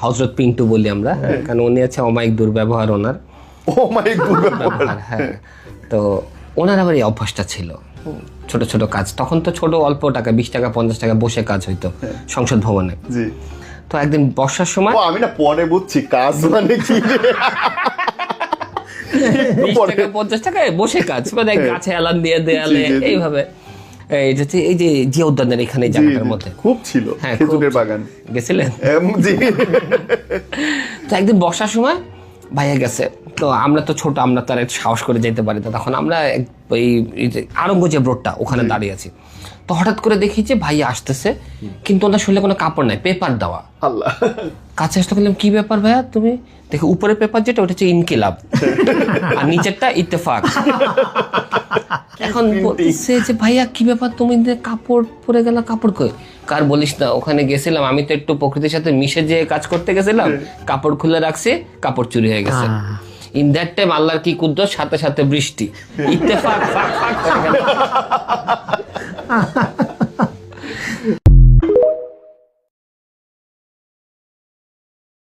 হযরত পিন্টু বলি আমরা, কারণ উনি আছে অমায়িক দুর্ব্যবহার ওনার। অমায়িক দুর্ব্যবহার, হ্যাঁ। তো ওনার আবার এই অভ্যাসটা ছিল, ছোট ছোট কাজ, তখন তো ছোট অল্প টাকা 20 টাকা 50 টাকা বসে কাজ হইতো সংসদ ভবনে। জি। তো একদিন বর্ষার সময় আমি না পরে বুঝছি কাজ মানে কি। 20 টাকা 50 টাকায় বসে কাজ, মানে গাছে এলান দিয়ে দেয়ালে এইভাবে। এই যে জিয়া উদ্যানের এখানে জায়গাটার মধ্যে খুব ছিল খেজুরের বাগান, গেছিলেন? জি। তো একদিন বর্ষার সময় ভাইয়া গেছে, তো আমরা তো ছোট, আমরা তো আর একটু সাহস করে যেতে পারি না, তখন আমরা এই যে আরঙ্গ যে রোডটা ওখানে দাঁড়িয়ে আছি। তো হঠাৎ করে দেখি যে ভাইয়া আসতেছে, কিন্তু ওনার শরীরে কোনো কাপড় নাই, পেপার দেওয়া। আল্লাহ। কাছে আসতে বললাম কি ব্যাপার ভাইয়া তুমি? দেখো উপরে পেপার যেটা ওটা হচ্ছে ইনকিলাব আর নিচেরটা ইত্তেফাক। এখন বলছে যে ভাইয়া কি ব্যাপার তুমি কাপড় পরে গেল, কাপড় কই? কার বলিস না, ওখানে গেছিলাম আমি তো একটু প্রকৃতির সাথে মিশে যে কাজ করতে গেছিলাম, কাপড় খুলে রাখছি, কাপড় চুরি হয়ে গেছে। ইন দ্যাট টাইম আল্লাহর কি কুদরত, সাথে সাথে বৃষ্টি, ইত্তেফাক ফাক ফাক করে গেল।